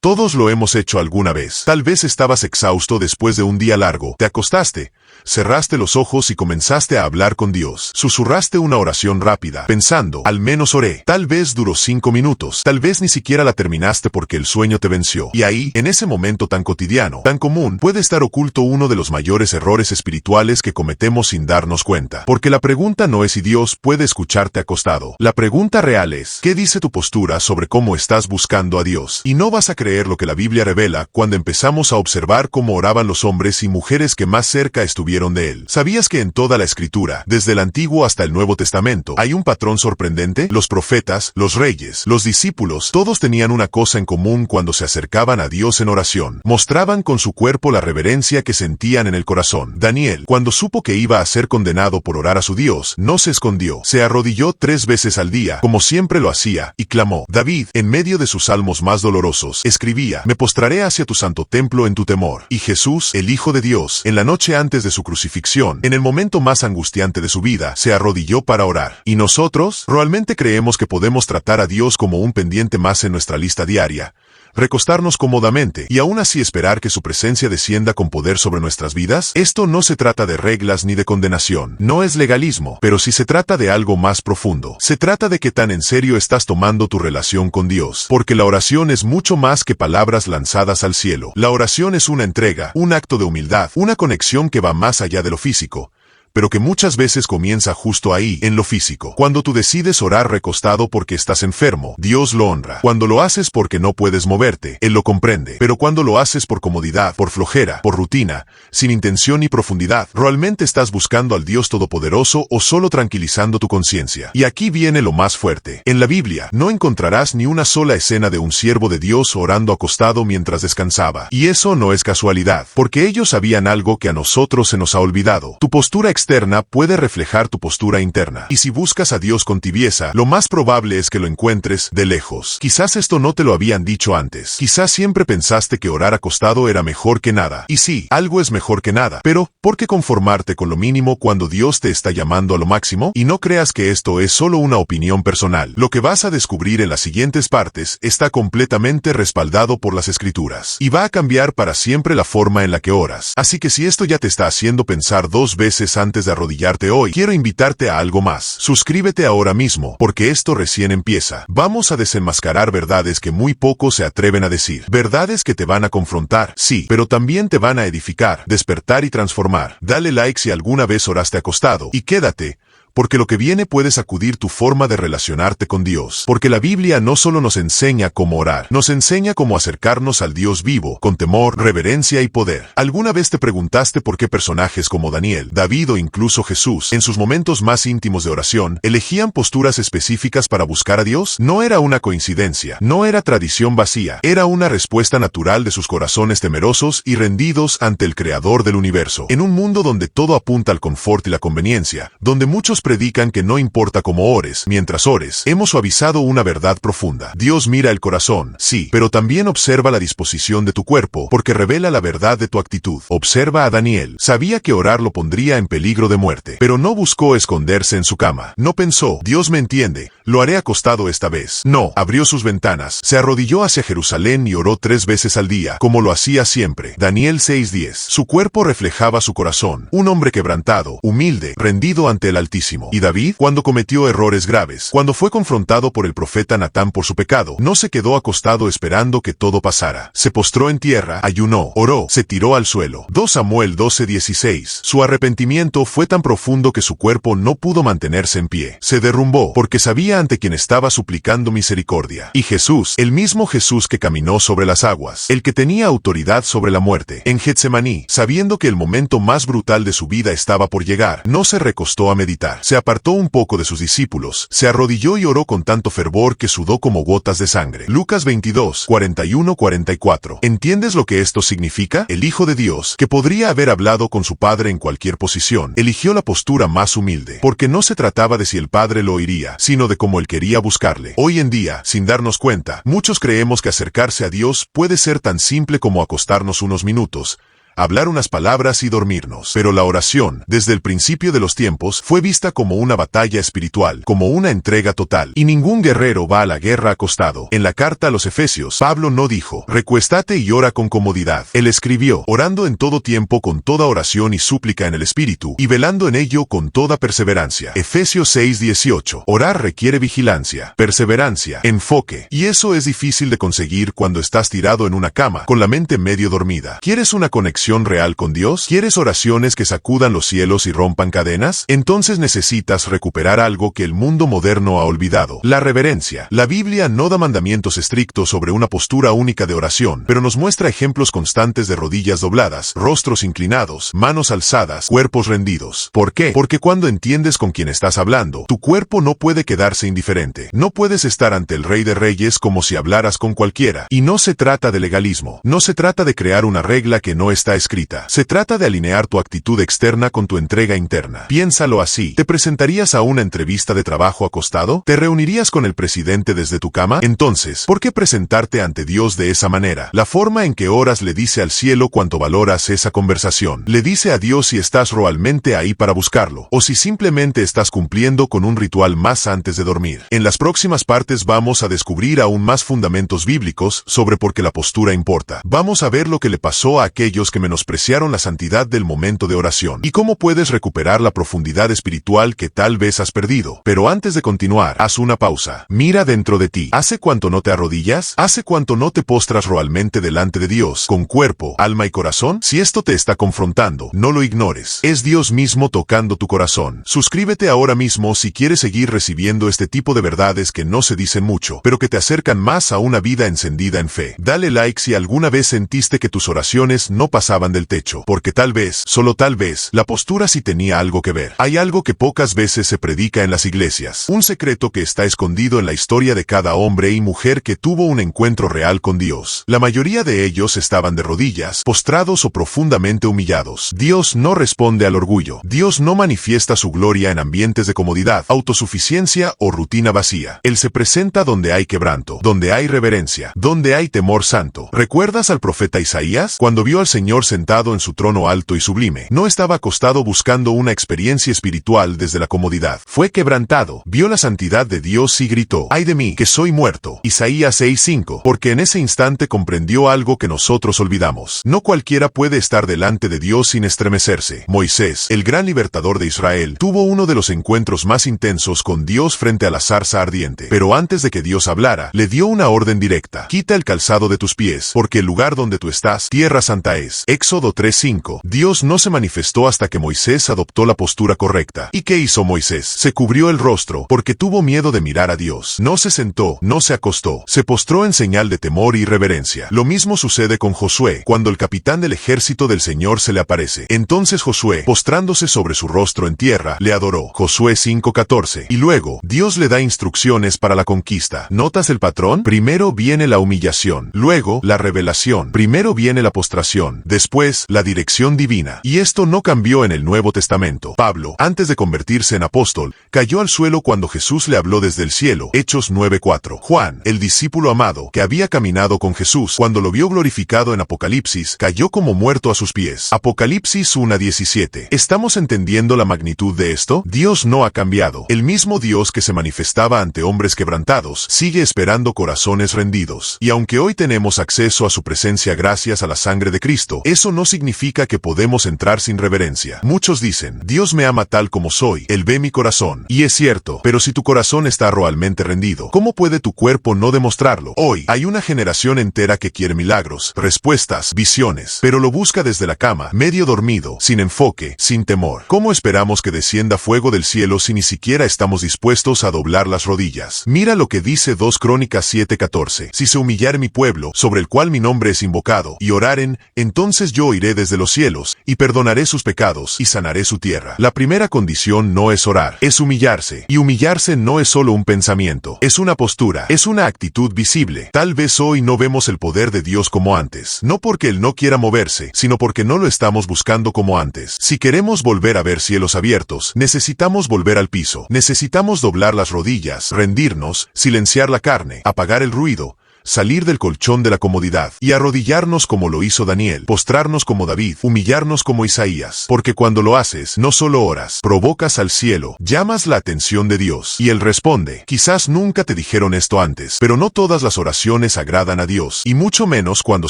Todos lo hemos hecho alguna vez. Tal vez estabas exhausto después de un día largo, te acostaste, cerraste los ojos y comenzaste a hablar con Dios. Susurraste una oración rápida, pensando, al menos oré. Tal vez duró 5 minutos, tal vez ni siquiera la terminaste porque el sueño te venció. Y ahí, en ese momento tan cotidiano, tan común, puede estar oculto uno de los mayores errores espirituales que cometemos sin darnos cuenta. Porque la pregunta no es si Dios puede escucharte acostado. La pregunta real es, ¿qué dice tu postura sobre cómo estás buscando a Dios? Y no vas a creer lo que la Biblia revela cuando empezamos a observar cómo oraban los hombres y mujeres que más cerca estuvieron de Él. ¿Sabías que en toda la Escritura, desde el Antiguo hasta el Nuevo Testamento, hay un patrón sorprendente? Los profetas, los reyes, los discípulos, todos tenían una cosa en común cuando se acercaban a Dios en oración. Mostraban con su cuerpo la reverencia que sentían en el corazón. Daniel, cuando supo que iba a ser condenado por orar a su Dios, no se escondió. Se arrodilló 3 veces al día, como siempre lo hacía, y clamó. David, en medio de sus salmos más dolorosos, escribía, me postraré hacia tu santo templo en tu temor. Y Jesús, el Hijo de Dios, en la noche antes de su crucifixión, en el momento más angustiante de su vida, se arrodilló para orar. ¿Y nosotros? ¿Realmente creemos que podemos tratar a Dios como un pendiente más en nuestra lista diaria? Recostarnos cómodamente y aún así esperar que su presencia descienda con poder sobre nuestras vidas? Esto no se trata de reglas ni de condenación, no es legalismo, pero sí se trata de algo más profundo. Se trata de que tan en serio estás tomando tu relación con Dios, porque la oración es mucho más que palabras lanzadas al cielo. La oración es una entrega, un acto de humildad, una conexión que va más allá de lo físico, pero que muchas veces comienza justo ahí, en lo físico. Cuando tú decides orar recostado porque estás enfermo, Dios lo honra. Cuando lo haces porque no puedes moverte, Él lo comprende. Pero cuando lo haces por comodidad, por flojera, por rutina, sin intención ni profundidad, ¿realmente estás buscando al Dios Todopoderoso o solo tranquilizando tu conciencia? Y aquí viene lo más fuerte. En la Biblia, no encontrarás ni una sola escena de un siervo de Dios orando acostado mientras descansaba. Y eso no es casualidad, porque ellos sabían algo que a nosotros se nos ha olvidado. Tu postura externa puede reflejar tu postura interna. Y si buscas a Dios con tibieza, lo más probable es que lo encuentres de lejos. Quizás esto no te lo habían dicho antes. Quizás siempre pensaste que orar acostado era mejor que nada. Y sí, algo es mejor que nada. Pero, ¿por qué conformarte con lo mínimo cuando Dios te está llamando a lo máximo? Y no creas que esto es solo una opinión personal. Lo que vas a descubrir en las siguientes partes está completamente respaldado por las Escrituras. Y va a cambiar para siempre la forma en la que oras. Así que si esto ya te está haciendo pensar 2 veces antes de arrodillarte hoy, quiero invitarte a algo más. Suscríbete ahora mismo, porque esto recién empieza. Vamos a desenmascarar verdades que muy pocos se atreven a decir. Verdades que te van a confrontar, sí, pero también te van a edificar, despertar y transformar. Dale like si alguna vez oraste acostado, y quédate, porque lo que viene puede sacudir tu forma de relacionarte con Dios. Porque la Biblia no solo nos enseña cómo orar, nos enseña cómo acercarnos al Dios vivo, con temor, reverencia y poder. ¿Alguna vez te preguntaste por qué personajes como Daniel, David o incluso Jesús, en sus momentos más íntimos de oración, elegían posturas específicas para buscar a Dios? No era una coincidencia, no era tradición vacía, era una respuesta natural de sus corazones temerosos y rendidos ante el Creador del universo. En un mundo donde todo apunta al confort y la conveniencia, donde muchos predican que no importa cómo ores, mientras ores, hemos suavizado una verdad profunda. Dios mira el corazón, sí, pero también observa la disposición de tu cuerpo, porque revela la verdad de tu actitud. Observa a Daniel. Sabía que orar lo pondría en peligro de muerte, pero no buscó esconderse en su cama. No pensó, Dios me entiende, lo haré acostado esta vez. No, abrió sus ventanas, se arrodilló hacia Jerusalén y oró 3 veces al día, como lo hacía siempre. Daniel 6:10. Su cuerpo reflejaba su corazón, un hombre quebrantado, humilde, rendido ante el Altísimo. Y David, cuando cometió errores graves, cuando fue confrontado por el profeta Natán por su pecado, no se quedó acostado esperando que todo pasara. Se postró en tierra, ayunó, oró, se tiró al suelo. 2 Samuel 12:16. Su arrepentimiento fue tan profundo que su cuerpo no pudo mantenerse en pie. Se derrumbó, porque sabía ante quien estaba suplicando misericordia. Y Jesús, el mismo Jesús que caminó sobre las aguas, el que tenía autoridad sobre la muerte, en Getsemaní, sabiendo que el momento más brutal de su vida estaba por llegar, no se recostó a meditar. Se apartó un poco de sus discípulos, se arrodilló y oró con tanto fervor que sudó como gotas de sangre. Lucas 22:41-44. ¿Entiendes lo que esto significa? El Hijo de Dios, que podría haber hablado con su Padre en cualquier posición, eligió la postura más humilde, porque no se trataba de si el Padre lo oiría, sino de cómo él quería buscarle. Hoy en día, sin darnos cuenta, muchos creemos que acercarse a Dios puede ser tan simple como acostarnos unos minutos, hablar unas palabras y dormirnos. Pero la oración, desde el principio de los tiempos, fue vista como una batalla espiritual, como una entrega total. Y ningún guerrero va a la guerra acostado. En la carta a los Efesios, Pablo no dijo, recuéstate y ora con comodidad. Él escribió, orando en todo tiempo con toda oración y súplica en el Espíritu, y velando en ello con toda perseverancia. Efesios 6:18. Orar requiere vigilancia, perseverancia, enfoque. Y eso es difícil de conseguir cuando estás tirado en una cama, con la mente medio dormida. ¿Quieres una conexión real con Dios? ¿Quieres oraciones que sacudan los cielos y rompan cadenas? Entonces necesitas recuperar algo que el mundo moderno ha olvidado: la reverencia. La Biblia no da mandamientos estrictos sobre una postura única de oración, pero nos muestra ejemplos constantes de rodillas dobladas, rostros inclinados, manos alzadas, cuerpos rendidos. ¿Por qué? Porque cuando entiendes con quién estás hablando, tu cuerpo no puede quedarse indiferente. No puedes estar ante el Rey de Reyes como si hablaras con cualquiera. Y no se trata de legalismo. No se trata de crear una regla que no está escrita. Se trata de alinear tu actitud externa con tu entrega interna. Piénsalo así. ¿Te presentarías a una entrevista de trabajo acostado? ¿Te reunirías con el presidente desde tu cama? Entonces, ¿por qué presentarte ante Dios de esa manera? La forma en que oras le dice al cielo cuánto valoras esa conversación. Le dice a Dios si estás realmente ahí para buscarlo, o si simplemente estás cumpliendo con un ritual más antes de dormir. En las próximas partes vamos a descubrir aún más fundamentos bíblicos sobre por qué la postura importa. Vamos a ver lo que le pasó a aquellos que menospreciaron la santidad del momento de oración, y cómo puedes recuperar la profundidad espiritual que tal vez has perdido. Pero antes de continuar, haz una pausa. Mira dentro de ti. ¿Hace cuánto no te arrodillas? ¿Hace cuánto no te postras realmente delante de Dios, con cuerpo, alma y corazón? Si esto te está confrontando, no lo ignores. Es Dios mismo tocando tu corazón. Suscríbete ahora mismo si quieres seguir recibiendo este tipo de verdades que no se dicen mucho, pero que te acercan más a una vida encendida en fe. Dale like si alguna vez sentiste que tus oraciones no pasaban del techo, porque tal vez, solo tal vez, la postura sí tenía algo que ver. Hay algo que pocas veces se predica en las iglesias, un secreto que está escondido en la historia de cada hombre y mujer que tuvo un encuentro real con Dios. La mayoría de ellos estaban de rodillas, postrados o profundamente humillados. Dios no responde al orgullo. Dios no manifiesta su gloria en ambientes de comodidad, autosuficiencia o rutina vacía. Él se presenta donde hay quebranto, donde hay reverencia, donde hay temor santo. ¿Recuerdas al profeta Isaías? Cuando vio al Señor sentado en su trono alto y sublime, no estaba acostado buscando una experiencia espiritual desde la comodidad. Fue quebrantado, vio la santidad de Dios y gritó: ¡ay de mí, que soy muerto! Isaías 6:5. Porque en ese instante comprendió algo que nosotros olvidamos. No cualquiera puede estar delante de Dios sin estremecerse. Moisés, el gran libertador de Israel, tuvo uno de los encuentros más intensos con Dios frente a la zarza ardiente. Pero antes de que Dios hablara, le dio una orden directa: quita el calzado de tus pies, porque el lugar donde tú estás, tierra santa es. Éxodo 3:5. Dios no se manifestó hasta que Moisés adoptó la postura correcta. ¿Y qué hizo Moisés? Se cubrió el rostro, porque tuvo miedo de mirar a Dios. No se sentó, no se acostó, se postró en señal de temor y reverencia. Lo mismo sucede con Josué, cuando el capitán del ejército del Señor se le aparece. Entonces Josué, postrándose sobre su rostro en tierra, le adoró. Josué 5:14. Y luego, Dios le da instrucciones para la conquista. ¿Notas el patrón? Primero viene la humillación, luego la revelación, primero viene la postración, después la dirección divina. Y esto no cambió en el Nuevo Testamento. Pablo, antes de convertirse en apóstol, cayó al suelo cuando Jesús le habló desde el cielo. Hechos 9:4. Juan, el discípulo amado, que había caminado con Jesús, cuando lo vio glorificado en Apocalipsis, cayó como muerto a sus pies. Apocalipsis 1:17. ¿Estamos entendiendo la magnitud de esto? Dios no ha cambiado. El mismo Dios que se manifestaba ante hombres quebrantados, sigue esperando corazones rendidos. Y aunque hoy tenemos acceso a su presencia gracias a la sangre de Cristo, eso no significa que podemos entrar sin reverencia. Muchos dicen: Dios me ama tal como soy, Él ve mi corazón. Y es cierto, pero si tu corazón está realmente rendido, ¿cómo puede tu cuerpo no demostrarlo? Hoy, hay una generación entera que quiere milagros, respuestas, visiones, pero lo busca desde la cama, medio dormido, sin enfoque, sin temor. ¿Cómo esperamos que descienda fuego del cielo si ni siquiera estamos dispuestos a doblar las rodillas? Mira lo que dice 2 Crónicas 7:14. Si se humillare mi pueblo, sobre el cual mi nombre es invocado, y oraren, entonces yo oiré desde los cielos, y perdonaré sus pecados, y sanaré su tierra. La primera condición no es orar, es humillarse. Y humillarse no es solo un pensamiento, es una postura, es una actitud visible. Tal vez hoy no vemos el poder de Dios como antes, no porque Él no quiera moverse, sino porque no lo estamos buscando como antes. Si queremos volver a ver cielos abiertos, necesitamos volver al piso, necesitamos doblar las rodillas, rendirnos, silenciar la carne, apagar el ruido, salir del colchón de la comodidad y arrodillarnos como lo hizo Daniel, postrarnos como David, humillarnos como Isaías. Porque cuando lo haces, no solo oras, provocas al cielo, llamas la atención de Dios, y Él responde. Quizás nunca te dijeron esto antes, pero no todas las oraciones agradan a Dios, y mucho menos cuando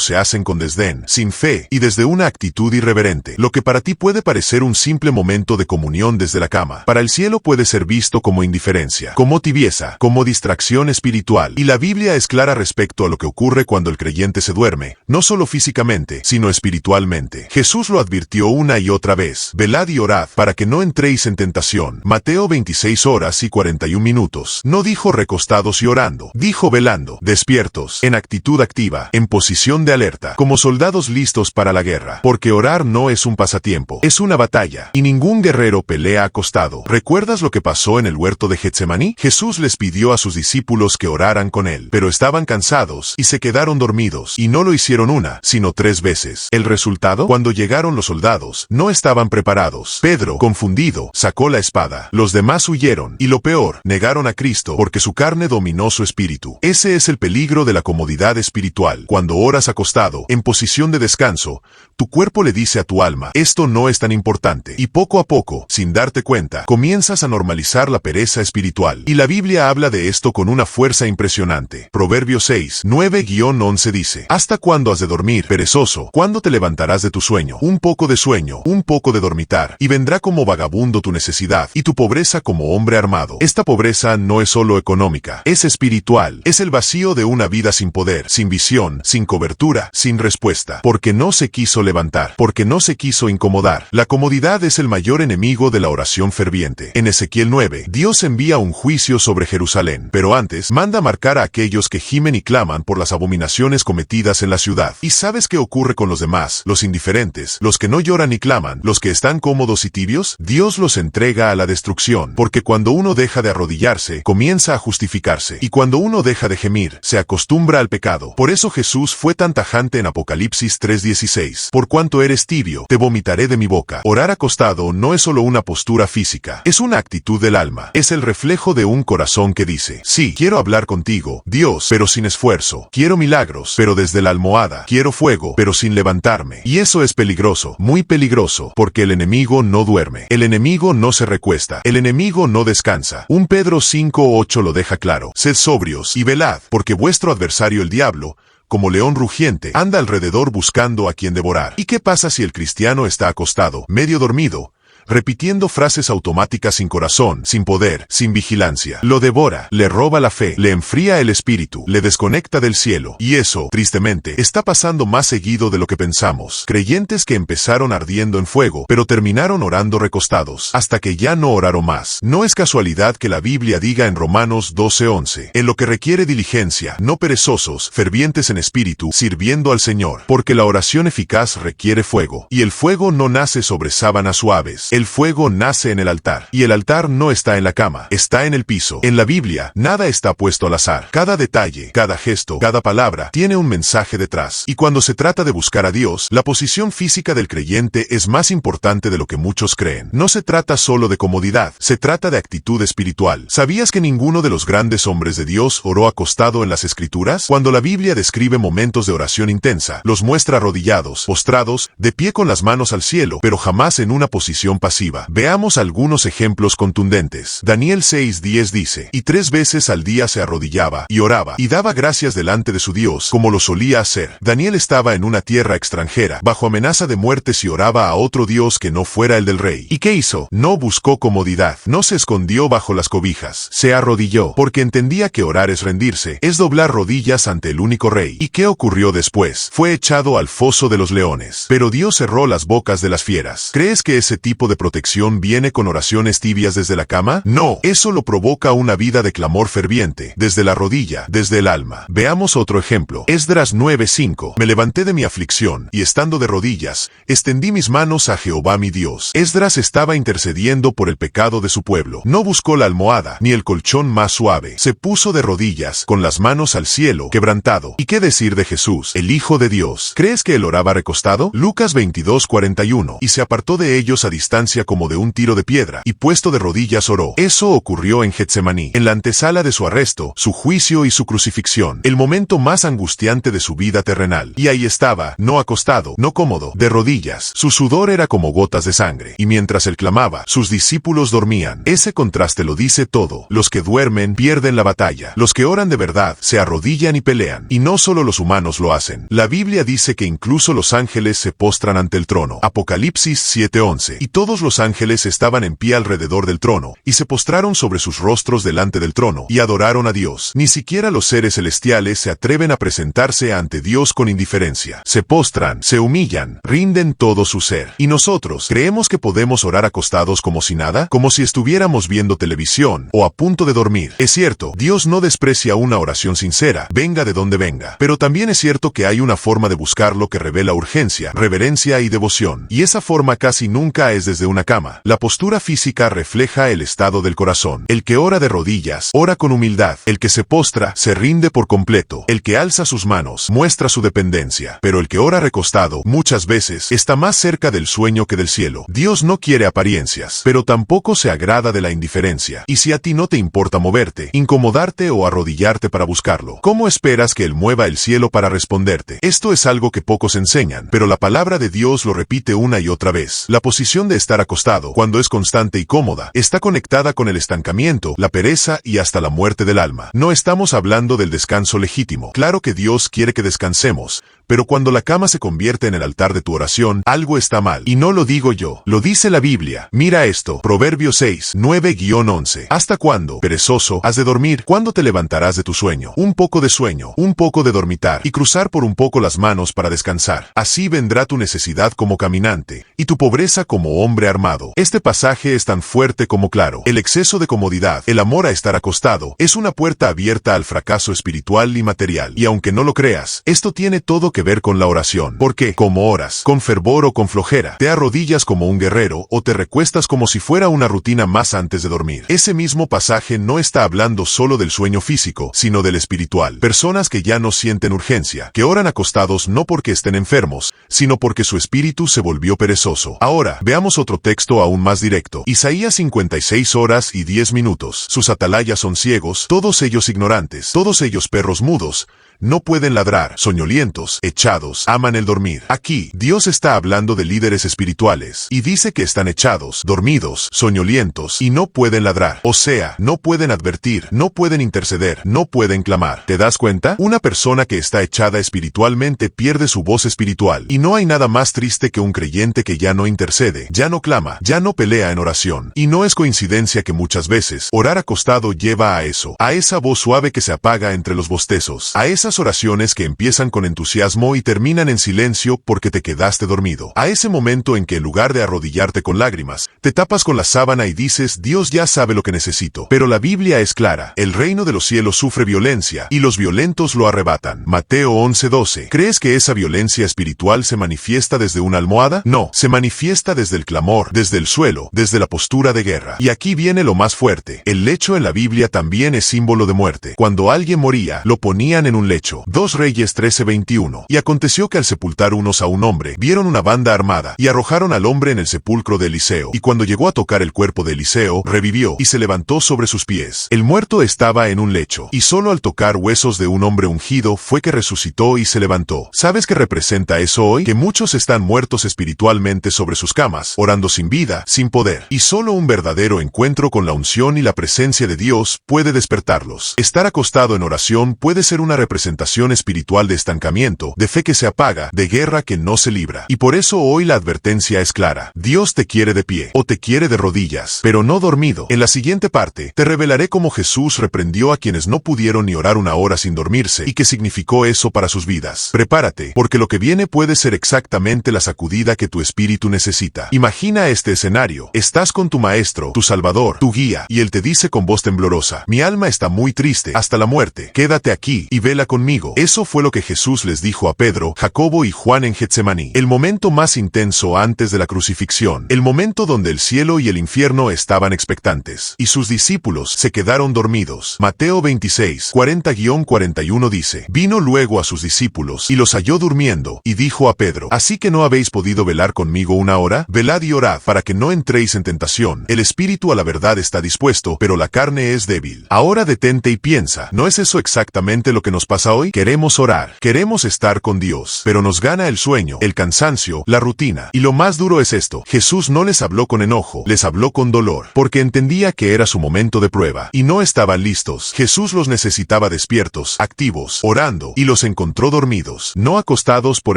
se hacen con desdén, sin fe, y desde una actitud irreverente. Lo que para ti puede parecer un simple momento de comunión desde la cama, para el cielo puede ser visto como indiferencia, como tibieza, como distracción espiritual, y la Biblia es clara respecto a lo que ocurre cuando el creyente se duerme, no solo físicamente, sino espiritualmente. Jesús lo advirtió una y otra vez: velad y orad, para que no entréis en tentación. Mateo 26:41. No dijo recostados y orando, dijo velando, despiertos, en actitud activa, en posición de alerta, como soldados listos para la guerra. Porque orar no es un pasatiempo, es una batalla, y ningún guerrero pelea acostado. ¿Recuerdas lo que pasó en el huerto de Getsemaní? Jesús les pidió a sus discípulos que oraran con él, pero estaban cansados y se quedaron dormidos, y no lo hicieron una, sino 3 veces. ¿El resultado? Cuando llegaron los soldados, no estaban preparados. Pedro, confundido, sacó la espada. Los demás huyeron, y lo peor, negaron a Cristo, porque su carne dominó su espíritu. Ese es el peligro de la comodidad espiritual. Cuando oras acostado, en posición de descanso, tu cuerpo le dice a tu alma: esto no es tan importante, y poco a poco, sin darte cuenta, comienzas a normalizar la pereza espiritual. Y la Biblia habla de esto con una fuerza impresionante. Proverbios 6:9-11 dice: ¿hasta cuándo has de dormir, perezoso? ¿Cuándo te levantarás de tu sueño? Un poco de sueño, un poco de dormitar, y vendrá como vagabundo tu necesidad, y tu pobreza como hombre armado. Esta pobreza no es solo económica, es espiritual, es el vacío de una vida sin poder, sin visión, sin cobertura, sin respuesta, porque no se quiso levantar, porque no se quiso incomodar. La comodidad es el mayor enemigo de la oración ferviente. En Ezequiel 9, Dios envía un juicio sobre Jerusalén, pero antes manda marcar a aquellos que gimen y claman por las abominaciones cometidas en la ciudad. ¿Y sabes qué ocurre con los demás, los indiferentes, los que no lloran ni claman, los que están cómodos y tibios? Dios los entrega a la destrucción, porque cuando uno deja de arrodillarse, comienza a justificarse, y cuando uno deja de gemir, se acostumbra al pecado. Por eso Jesús fue tan tajante en Apocalipsis 3:16: por cuanto eres tibio, te vomitaré de mi boca. Orar acostado no es solo una postura física, es una actitud del alma, es el reflejo de un corazón que dice: sí, quiero hablar contigo, Dios, pero sin esfuerzo. Quiero milagros, pero desde la almohada. Quiero fuego, pero sin levantarme. Y eso es peligroso, muy peligroso, porque el enemigo no duerme. El enemigo no se recuesta. El enemigo no descansa. 1 Pedro 5:8 lo deja claro: sed sobrios y velad, porque vuestro adversario el diablo, como león rugiente, anda alrededor buscando a quien devorar. ¿Y qué pasa si el cristiano está acostado, medio dormido, repitiendo frases automáticas sin corazón, sin poder, sin vigilancia? Lo devora, le roba la fe, le enfría el espíritu, le desconecta del cielo. Y eso, tristemente, está pasando más seguido de lo que pensamos. Creyentes que empezaron ardiendo en fuego, pero terminaron orando recostados, hasta que ya no oraron más. No es casualidad que la Biblia diga en Romanos 12:11: en lo que requiere diligencia, no perezosos, fervientes en espíritu, sirviendo al Señor. Porque la oración eficaz requiere fuego, y el fuego no nace sobre sábanas suaves. El fuego nace en el altar, y el altar no está en la cama, está en el piso. En la Biblia, nada está puesto al azar. Cada detalle, cada gesto, cada palabra, tiene un mensaje detrás. Y cuando se trata de buscar a Dios, la posición física del creyente es más importante de lo que muchos creen. No se trata solo de comodidad, se trata de actitud espiritual. ¿Sabías que ninguno de los grandes hombres de Dios oró acostado en las Escrituras? Cuando la Biblia describe momentos de oración intensa, los muestra arrodillados, postrados, de pie con las manos al cielo, pero jamás en una posición pasiva. Veamos algunos ejemplos contundentes. Daniel 6:10 dice: y 3 veces al día se arrodillaba, y oraba, y daba gracias delante de su Dios, como lo solía hacer. Daniel estaba en una tierra extranjera, bajo amenaza de muerte si oraba a otro Dios que no fuera el del rey. ¿Y qué hizo? No buscó comodidad, no se escondió bajo las cobijas, se arrodilló, porque entendía que orar es rendirse, es doblar rodillas ante el único rey. ¿Y qué ocurrió después? Fue echado al foso de los leones. Pero Dios cerró las bocas de las fieras. ¿Crees que ese tipo de protección viene con oraciones tibias desde la cama? No, eso lo provoca una vida de clamor ferviente, desde la rodilla, desde el alma. Veamos otro ejemplo. Esdras 9:5: me levanté de mi aflicción, y estando de rodillas, extendí mis manos a Jehová mi Dios. Esdras estaba intercediendo por el pecado de su pueblo. No buscó la almohada, ni el colchón más suave. Se puso de rodillas, con las manos al cielo, quebrantado. ¿Y qué decir de Jesús, el Hijo de Dios? ¿Crees que él oraba recostado? Lucas 22:41: y se apartó de ellos a distancia distancia como de un tiro de piedra, y puesto de rodillas oró. Eso ocurrió en Getsemaní, en la antesala de su arresto, su juicio y su crucifixión, el momento más angustiante de su vida terrenal. Y ahí estaba, no acostado, no cómodo, de rodillas. Su sudor era como gotas de sangre, y mientras él clamaba, sus discípulos dormían. Ese contraste lo dice todo. Los que duermen pierden la batalla. Los que oran de verdad se arrodillan y pelean. Y no solo los humanos lo hacen. La Biblia dice que incluso los ángeles se postran ante el trono. Apocalipsis 7:11. Y todos los ángeles estaban en pie alrededor del trono, y se postraron sobre sus rostros delante del trono, y adoraron a Dios. Ni siquiera los seres celestiales se atreven a presentarse ante Dios con indiferencia. Se postran, se humillan, rinden todo su ser. Y nosotros, ¿creemos que podemos orar acostados como si nada? Como si estuviéramos viendo televisión, o a punto de dormir. Es cierto, Dios no desprecia una oración sincera, venga de donde venga. Pero también es cierto que hay una forma de buscarlo que revela urgencia, reverencia y devoción. Y esa forma casi nunca es desde una cama. La postura física refleja el estado del corazón. El que ora de rodillas, ora con humildad. El que se postra, se rinde por completo. El que alza sus manos, muestra su dependencia. Pero el que ora recostado, muchas veces, está más cerca del sueño que del cielo. Dios no quiere apariencias, pero tampoco se agrada de la indiferencia. Y si a ti no te importa moverte, incomodarte o arrodillarte para buscarlo, ¿cómo esperas que Él mueva el cielo para responderte? Esto es algo que pocos enseñan, pero la palabra de Dios lo repite una y otra vez. La posición de estar acostado, cuando es constante y cómoda, está conectada con el estancamiento, la pereza y hasta la muerte del alma. No estamos hablando del descanso legítimo. Claro que Dios quiere que descansemos, pero cuando la cama se convierte en el altar de tu oración, algo está mal. Y no lo digo yo, lo dice la Biblia. Mira esto, Proverbios 6:9-11. ¿Hasta cuándo, perezoso, has de dormir? ¿Cuándo te levantarás de tu sueño? Un poco de sueño, un poco de dormitar, y cruzar por un poco las manos para descansar. Así vendrá tu necesidad como caminante, y tu pobreza como hombre armado. Este pasaje es tan fuerte como claro. El exceso de comodidad, el amor a estar acostado, es una puerta abierta al fracaso espiritual y material. Y aunque no lo creas, esto tiene todo que ver con la oración. Porque, como oras, con fervor o con flojera, te arrodillas como un guerrero o te recuestas como si fuera una rutina más antes de dormir. Ese mismo pasaje no está hablando solo del sueño físico, sino del espiritual. Personas que ya no sienten urgencia, que oran acostados no porque estén enfermos, sino porque su espíritu se volvió perezoso. Ahora, veamos otro texto aún más directo. Isaías 56:10. Sus atalayas son ciegos, todos ellos ignorantes, todos ellos perros mudos. No pueden ladrar, soñolientos, echados, aman el dormir. Aquí, Dios está hablando de líderes espirituales, y dice que están echados, dormidos, soñolientos, y no pueden ladrar. O sea, no pueden advertir, no pueden interceder, no pueden clamar. ¿Te das cuenta? Una persona que está echada espiritualmente pierde su voz espiritual, y no hay nada más triste que un creyente que ya no intercede, ya no clama, ya no pelea en oración. Y no es coincidencia que muchas veces, orar acostado lleva a eso, a esa voz suave que se apaga entre los bostezos, a esas oraciones que empiezan con entusiasmo y terminan en silencio porque te quedaste dormido. A ese momento en que en lugar de arrodillarte con lágrimas, te tapas con la sábana y dices, Dios ya sabe lo que necesito. Pero la Biblia es clara, el reino de los cielos sufre violencia, y los violentos lo arrebatan. Mateo 11:12. ¿Crees que esa violencia espiritual se manifiesta desde una almohada? No, se manifiesta desde el clamor, desde el suelo, desde la postura de guerra. Y aquí viene lo más fuerte. El lecho en la Biblia también es símbolo de muerte. Cuando alguien moría, lo ponían en un lecho. 2 Reyes 13:21. Y aconteció que al sepultar unos a un hombre, vieron una banda armada, y arrojaron al hombre en el sepulcro de Eliseo. Y cuando llegó a tocar el cuerpo de Eliseo, revivió, y se levantó sobre sus pies. El muerto estaba en un lecho, y solo al tocar huesos de un hombre ungido fue que resucitó y se levantó. ¿Sabes qué representa eso hoy? Que muchos están muertos espiritualmente sobre sus camas, orando sin vida, sin poder. Y solo un verdadero encuentro con la unción y la presencia de Dios puede despertarlos. Estar acostado en oración puede ser una representación espiritual de estancamiento, de fe que se apaga, de guerra que no se libra. Y por eso hoy la advertencia es clara. Dios te quiere de pie, o te quiere de rodillas, pero no dormido. En la siguiente parte, te revelaré cómo Jesús reprendió a quienes no pudieron ni orar una hora sin dormirse, y qué significó eso para sus vidas. Prepárate, porque lo que viene puede ser exactamente la sacudida que tu espíritu necesita. Imagina este escenario. Estás con tu maestro, tu salvador, tu guía, y él te dice con voz temblorosa, mi alma está muy triste, hasta la muerte. Quédate aquí, y vela conmigo. conmigo. Eso fue lo que Jesús les dijo a Pedro, Jacobo y Juan en Getsemaní. El momento más intenso antes de la crucifixión. El momento donde el cielo y el infierno estaban expectantes. Y sus discípulos se quedaron dormidos. Mateo 26, 40-41 dice, vino luego a sus discípulos y los halló durmiendo, y dijo a Pedro, ¿así que no habéis podido velar conmigo una hora? Velad y orad, para que no entréis en tentación. El espíritu a la verdad está dispuesto, pero la carne es débil. Ahora detente y piensa, ¿no es eso exactamente lo que nos pasa hoy? Queremos orar, queremos estar con Dios, pero nos gana el sueño, el cansancio, la rutina. Y lo más duro es esto, Jesús no les habló con enojo, les habló con dolor, porque entendía que era su momento de prueba, y no estaban listos. Jesús los necesitaba despiertos, activos, orando, y los encontró dormidos, no acostados por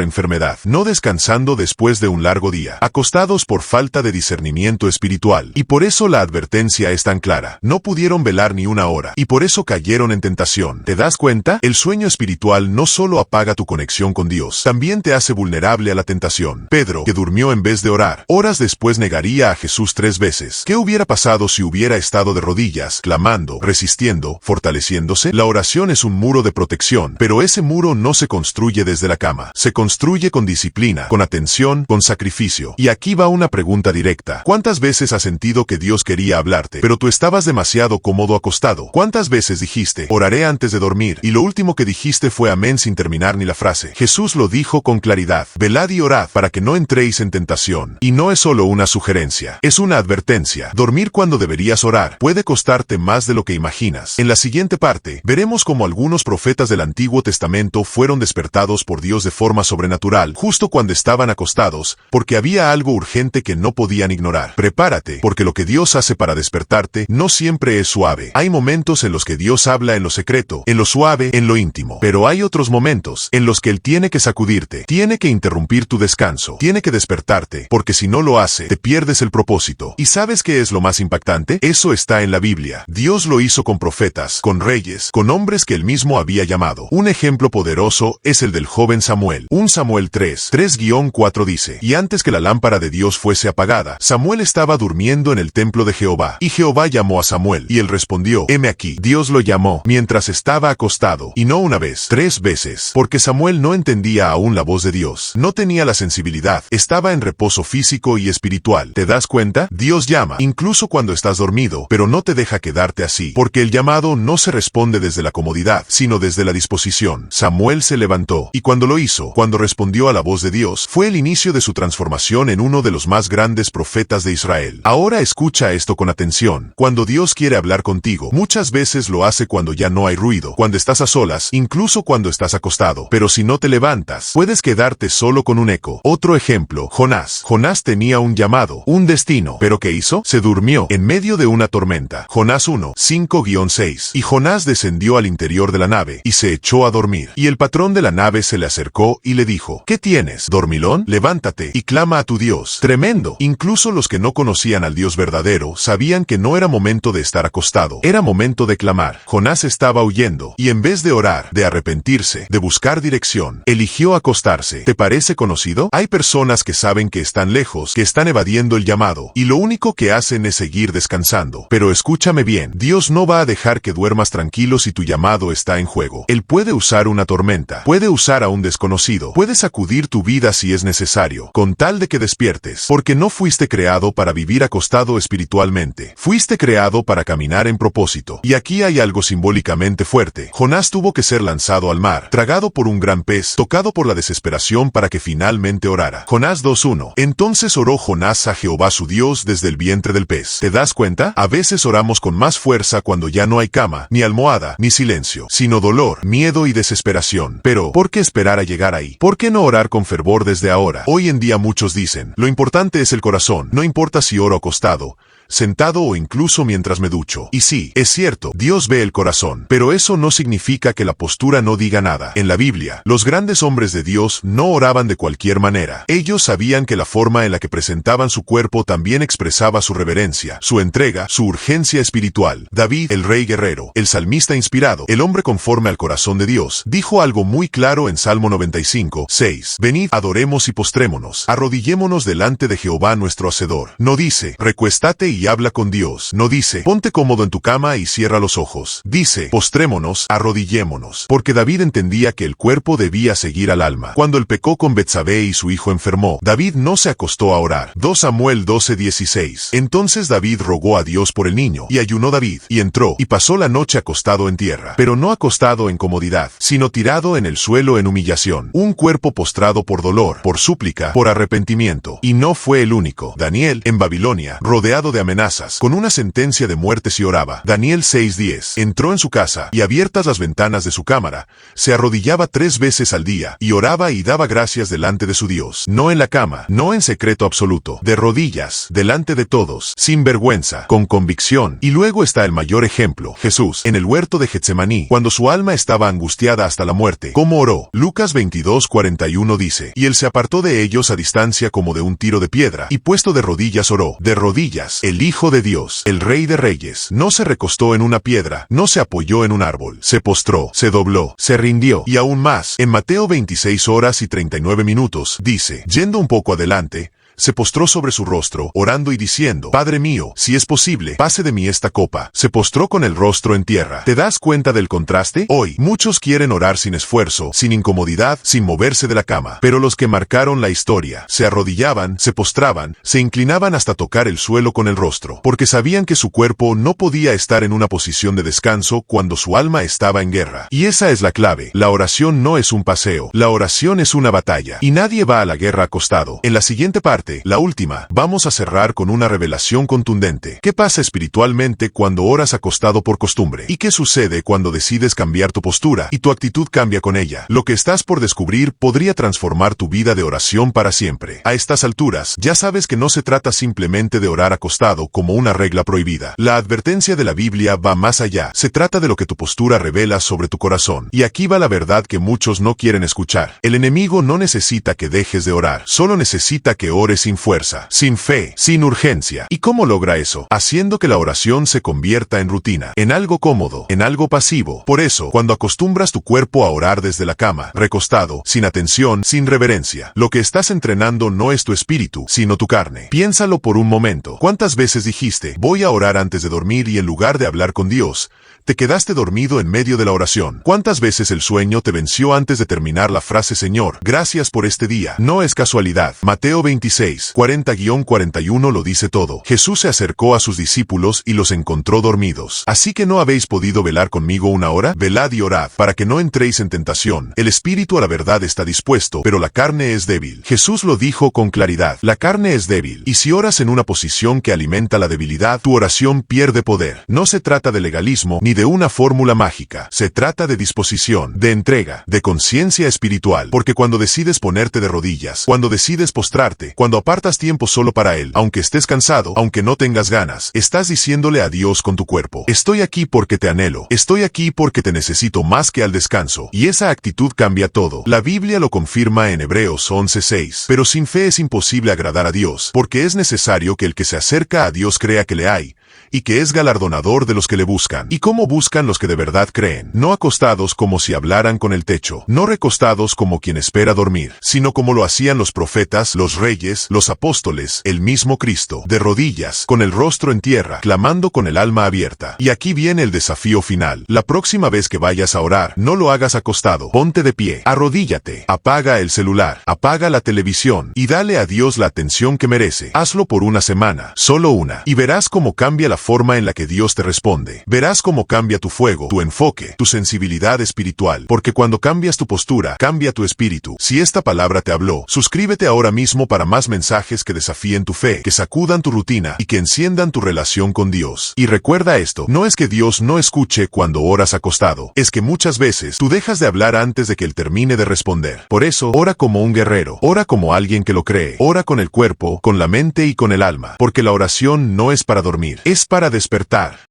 enfermedad, no descansando después de un largo día, acostados por falta de discernimiento espiritual. Y por eso la advertencia es tan clara, no pudieron velar ni una hora, y por eso cayeron en tentación. ¿Te das cuenta? El sueño espiritual no solo apaga tu conexión con Dios, también te hace vulnerable a la tentación. Pedro, que durmió en vez de orar, horas después negaría a Jesús 3 veces. ¿Qué hubiera pasado si hubiera estado de rodillas, clamando, resistiendo, fortaleciéndose? La oración es un muro de protección, pero ese muro no se construye desde la cama. Se construye con disciplina, con atención, con sacrificio. Y aquí va una pregunta directa. ¿Cuántas veces has sentido que Dios quería hablarte, pero tú estabas demasiado cómodo acostado? ¿Cuántas veces dijiste, oraré antes de dormir, y lo último que dijiste fue amén sin terminar ni la frase? Jesús lo dijo con claridad, velad y orad para que no entréis en tentación. Y no es solo una sugerencia, es una advertencia. Dormir cuando deberías orar puede costarte más de lo que imaginas. En la siguiente parte, veremos cómo algunos profetas del Antiguo Testamento fueron despertados por Dios de forma sobrenatural, justo cuando estaban acostados, porque había algo urgente que no podían ignorar. Prepárate, porque lo que Dios hace para despertarte no siempre es suave. Hay momentos en los que Dios habla en lo secreto, en lo suave, en lo íntimo. Pero hay otros momentos en los que Él tiene que sacudirte, tiene que interrumpir tu descanso, tiene que despertarte, porque si no lo hace, te pierdes el propósito. ¿Y sabes qué es lo más impactante? Eso está en la Biblia. Dios lo hizo con profetas, con reyes, con hombres que Él mismo había llamado. Un ejemplo poderoso es el del joven Samuel. 1 Samuel 3:4 dice, y antes que la lámpara de Dios fuese apagada, Samuel estaba durmiendo en el templo de Jehová. Y Jehová llamó a Samuel, y él respondió, heme aquí. Dios lo llamó mientras estaba acostado, y no una vez, 3 veces, porque Samuel no entendía aún la voz de Dios, no tenía la sensibilidad, estaba en reposo físico y espiritual. ¿Te das cuenta? Dios llama, incluso cuando estás dormido, pero no te deja quedarte así, porque el llamado no se responde desde la comodidad, sino desde la disposición. Samuel se levantó, y cuando lo hizo, cuando respondió a la voz de Dios, fue el inicio de su transformación en uno de los más grandes profetas de Israel. Ahora escucha esto con atención. Cuando Dios quiere hablar contigo, muchas veces lo hace cuando ya no hay ruido, cuando estás a solas, incluso cuando estás acostado. Pero si no te levantas, puedes quedarte solo con un eco. Otro ejemplo, Jonás. Jonás tenía un llamado, un destino, pero ¿qué hizo? Se durmió en medio de una tormenta. Jonás 1:5-6. Y Jonás descendió al interior de la nave y se echó a dormir. Y el patrón de la nave se le acercó y le dijo, ¿qué tienes, dormilón? Levántate y clama a tu Dios. Tremendo. Incluso los que no conocían al Dios verdadero sabían que no era momento de estar acostado, era momento de clamar. Jonás estaba huyendo, y en vez de orar, de arrepentirse, de buscar dirección, eligió acostarse. ¿Te parece conocido? Hay personas que saben que están lejos, que están evadiendo el llamado, y lo único que hacen es seguir descansando. Pero escúchame bien, Dios no va a dejar que duermas tranquilo si tu llamado está en juego. Él puede usar una tormenta, puede usar a un desconocido, puede sacudir tu vida si es necesario, con tal de que despiertes, porque no fuiste creado para vivir acostado espiritualmente, fuiste creado para caminar en propósito. Y aquí hay algo simbólicamente fuerte. Jonás tuvo que ser lanzado al mar, tragado por un gran pez, tocado por la desesperación para que finalmente orara. Jonás 2:1. Entonces oró Jonás a Jehová su Dios desde el vientre del pez. ¿Te das cuenta? A veces oramos con más fuerza cuando ya no hay cama, ni almohada, ni silencio, sino dolor, miedo y desesperación. Pero, ¿por qué esperar a llegar ahí? ¿Por qué no orar con fervor desde ahora? Hoy en día muchos dicen, lo importante es el corazón, no importa si oro acostado, sentado o incluso mientras me ducho. Y sí, es cierto, Dios ve el corazón, pero eso no significa que la postura no diga nada. En la Biblia, los grandes hombres de Dios no oraban de cualquier manera. Ellos sabían que la forma en la que presentaban su cuerpo también expresaba su reverencia, su entrega, su urgencia espiritual. David, el rey guerrero, el salmista inspirado, el hombre conforme al corazón de Dios, dijo algo muy claro en Salmo 95:6. Venid, adoremos y postrémonos, arrodillémonos delante de Jehová nuestro Hacedor. No dice, recuéstate y y habla con Dios. No dice, ponte cómodo en tu cama y cierra los ojos. Dice, postrémonos, arrodillémonos. Porque David entendía que el cuerpo debía seguir al alma. Cuando él pecó con Betsabé y su hijo enfermó, David no se acostó a orar. 2 Samuel 12:16. Entonces David rogó a Dios por el niño, y ayunó David, y entró, y pasó la noche acostado en tierra. Pero no acostado en comodidad, sino tirado en el suelo en humillación. Un cuerpo postrado por dolor, por súplica, por arrepentimiento. Y no fue el único. Daniel, en Babilonia, rodeado de amenazas, con una sentencia de muerte si oraba. Daniel 6:10. Entró en su casa, y abiertas las ventanas de su cámara, se arrodillaba 3 veces al día, y oraba y daba gracias delante de su Dios. No en la cama, no en secreto absoluto, de rodillas, delante de todos, sin vergüenza, con convicción. Y luego está el mayor ejemplo, Jesús, en el huerto de Getsemaní, cuando su alma estaba angustiada hasta la muerte. ¿Cómo oró? Lucas 22:41 dice, y él se apartó de ellos a distancia como de un tiro de piedra, y puesto de rodillas oró. De rodillas, el Hijo de Dios, el Rey de Reyes, no se recostó en una piedra, no se apoyó en un árbol, se postró, se dobló, se rindió, y aún más, en Mateo 26:39, dice, yendo un poco adelante, se postró sobre su rostro, orando y diciendo, Padre mío, si es posible, pase de mí esta copa. Se postró con el rostro en tierra. ¿Te das cuenta del contraste? Hoy, muchos quieren orar sin esfuerzo, sin incomodidad, sin moverse de la cama. Pero los que marcaron la historia, se arrodillaban, se postraban, se inclinaban hasta tocar el suelo con el rostro, porque sabían que su cuerpo no podía estar en una posición de descanso cuando su alma estaba en guerra. Y esa es la clave. La oración no es un paseo, la oración es una batalla. Y nadie va a la guerra acostado. En la siguiente parte, la última, vamos a cerrar con una revelación contundente. ¿Qué pasa espiritualmente cuando oras acostado por costumbre? ¿Y qué sucede cuando decides cambiar tu postura y tu actitud cambia con ella? Lo que estás por descubrir podría transformar tu vida de oración para siempre. A estas alturas, ya sabes que no se trata simplemente de orar acostado como una regla prohibida. La advertencia de la Biblia va más allá. Se trata de lo que tu postura revela sobre tu corazón. Y aquí va la verdad que muchos no quieren escuchar. El enemigo no necesita que dejes de orar, solo necesita que ores sin fuerza, sin fe, sin urgencia. ¿Y cómo logra eso? Haciendo que la oración se convierta en rutina, en algo cómodo, en algo pasivo. Por eso, cuando acostumbras tu cuerpo a orar desde la cama, recostado, sin atención, sin reverencia, lo que estás entrenando no es tu espíritu, sino tu carne. Piénsalo por un momento. ¿Cuántas veces dijiste, voy a orar antes de dormir y en lugar de hablar con Dios, te quedaste dormido en medio de la oración? ¿Cuántas veces el sueño te venció antes de terminar la frase Señor, gracias por este día? No es casualidad. Mateo 26:40-41 lo dice todo. Jesús se acercó a sus discípulos y los encontró dormidos. ¿Así que no habéis podido velar conmigo una hora? Velad y orad, para que no entréis en tentación. El espíritu a la verdad está dispuesto, pero la carne es débil. Jesús lo dijo con claridad. La carne es débil, y si oras en una posición que alimenta la debilidad, tu oración pierde poder. No se trata de legalismo, ni de una fórmula mágica. Se trata de disposición, de entrega, de conciencia espiritual. Porque cuando decides ponerte de rodillas, cuando decides postrarte, cuando apartas tiempo solo para Él, aunque estés cansado, aunque no tengas ganas, estás diciéndole a Dios con tu cuerpo, estoy aquí porque te anhelo, estoy aquí porque te necesito más que al descanso. Y esa actitud cambia todo. La Biblia lo confirma en Hebreos 11:6. Pero sin fe es imposible agradar a Dios, porque es necesario que el que se acerca a Dios crea que le hay, y que es galardonador de los que le buscan. ¿Y cómo buscan los que de verdad creen? No acostados como si hablaran con el techo, no recostados como quien espera dormir, sino como lo hacían los profetas, los reyes, los apóstoles, el mismo Cristo, de rodillas, con el rostro en tierra, clamando con el alma abierta. Y aquí viene el desafío final. La próxima vez que vayas a orar, no lo hagas acostado, ponte de pie, arrodíllate, apaga el celular, apaga la televisión, y dale a Dios la atención que merece. Hazlo por una semana, solo una, y verás cómo cambia la forma en la que Dios te responde. Verás cómo cambia tu fuego, tu enfoque, tu sensibilidad espiritual, porque cuando cambias tu postura, cambia tu espíritu. Si esta palabra te habló, suscríbete ahora mismo para más mensajes que desafíen tu fe, que sacudan tu rutina y que enciendan tu relación con Dios. Y recuerda esto, no es que Dios no escuche cuando oras acostado, es que muchas veces tú dejas de hablar antes de que Él termine de responder. Por eso, ora como un guerrero, ora como alguien que lo cree, ora con el cuerpo, con la mente y con el alma, porque la oración no es para dormir, es para despertar.